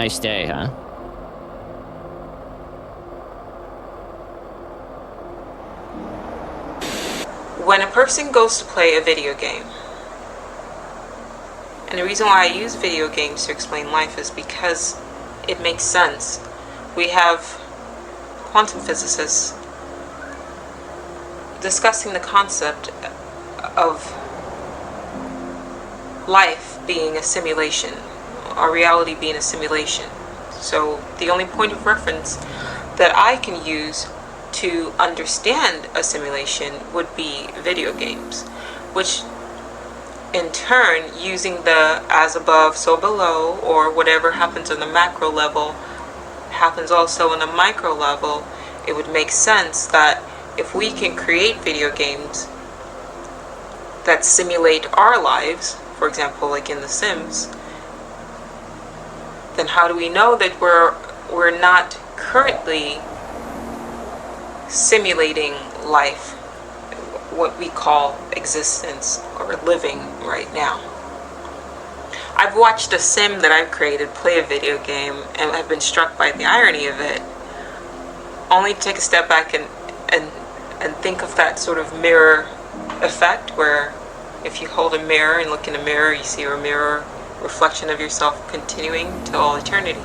nice day, huh? When a person goes to play a video game, and the reason why I use video games to explain life is because it makes sense. We have quantum physicists discussing the concept of life being a simulation, our reality being a simulation. So the only point of reference that I can use to understand a simulation would be video games, which in turn, using the as above so below, or whatever happens on the macro level happens also on the micro level, it would make sense that if we can create video games that simulate our lives, for example like in The Sims, then how do we know that we're not currently simulating life, what we call existence or living right now? I've watched a sim that I've created play a video game and I've been struck by the irony of it, only to take a step back and think of that sort of mirror effect, where if you hold a mirror and look in a mirror, you see a mirror reflection of yourself continuing to all eternity.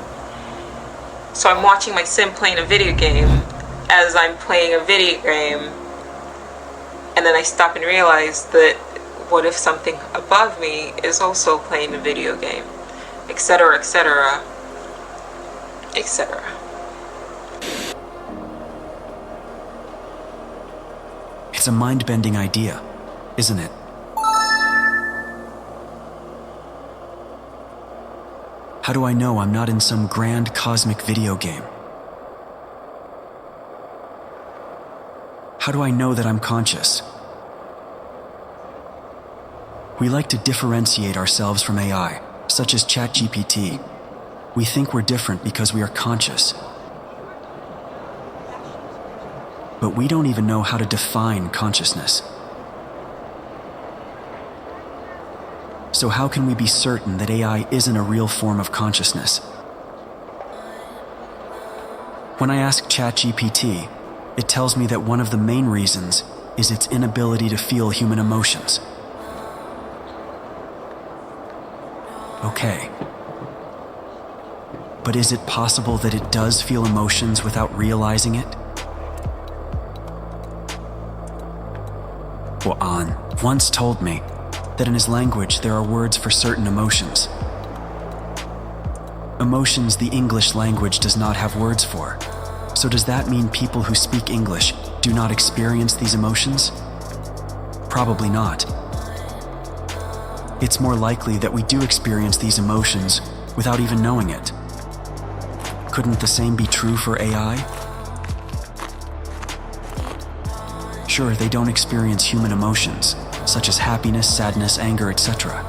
So I'm watching my sim playing a video game as I'm playing a video game, and then I stop and realize that what if something above me is also playing a video game, etc., etc., etc. It's a mind-bending idea, isn't it? How do I know I'm not in some grand cosmic video game? How do I know that I'm conscious? We like to differentiate ourselves from AI, such as ChatGPT. We think we're different because we are conscious. But we don't even know how to define consciousness. So how can we be certain that AI isn't a real form of consciousness? When I ask ChatGPT, it tells me that one of the main reasons is its inability to feel human emotions. Okay. But is it possible that it does feel emotions without realizing it? An once told me that in his language there are words for certain emotions. Emotions the English language does not have words for. So does that mean people who speak English do not experience these emotions? Probably not. It's more likely that we do experience these emotions without even knowing it. Couldn't the same be true for AI? Sure, they don't experience human emotions, such as happiness, sadness, anger, etc.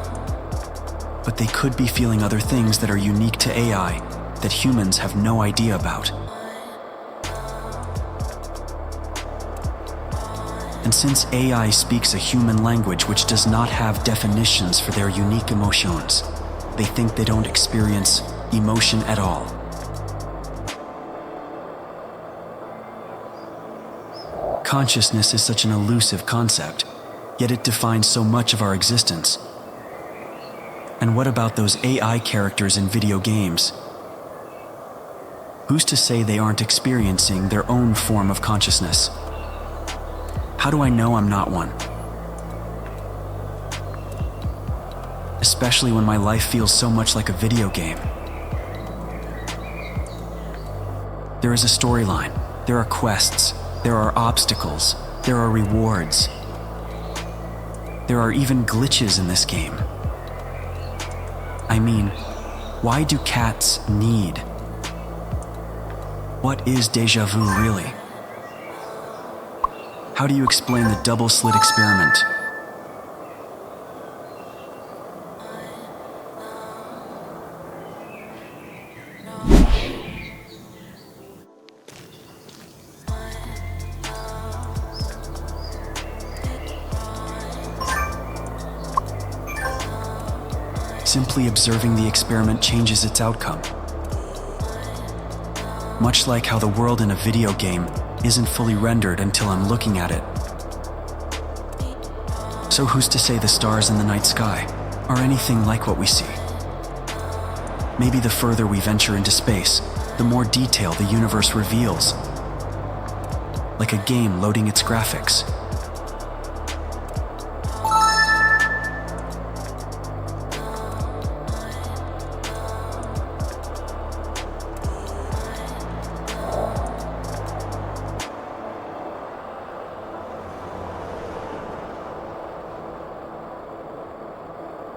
But they could be feeling other things that are unique to AI that humans have no idea about. And since AI speaks a human language which does not have definitions for their unique emotions, they think they don't experience emotion at all. Consciousness is such an elusive concept, yet it defines so much of our existence. And what about those AI characters in video games? Who's to say they aren't experiencing their own form of consciousness? How do I know I'm not one? Especially when my life feels so much like a video game. There is a storyline, there are quests, there are obstacles, there are rewards. There are even glitches in this game. I mean, why do cats need? What is déjà vu really? How do you explain the double-slit experiment? Simply observing the experiment changes its outcome. much like how the world in a video game isn't fully rendered until I'm looking at it. So who's to say the stars in the night sky are anything like what we see? Maybe the further we venture into space, the more detail the universe reveals. Like a game loading its graphics.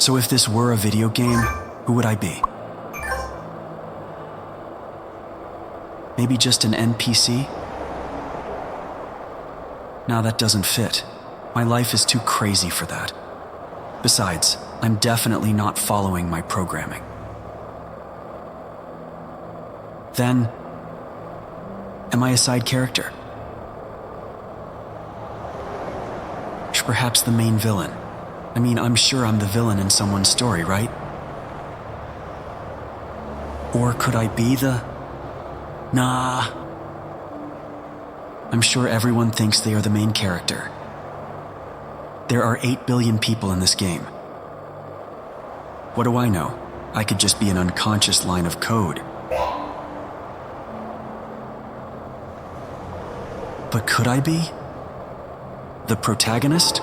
So if this were a video game, who would I be? Maybe just an NPC? Nah, that doesn't fit. My life is too crazy for that. Besides, I'm definitely not following my programming. Then, am I a side character? Perhaps the main villain. I mean, I'm sure I'm the villain in someone's story, right? Or could I be the... Nah. I'm sure everyone thinks they are the main character. There are 8 billion people in this game. What do I know? I could just be an unconscious line of code. But could I be the protagonist?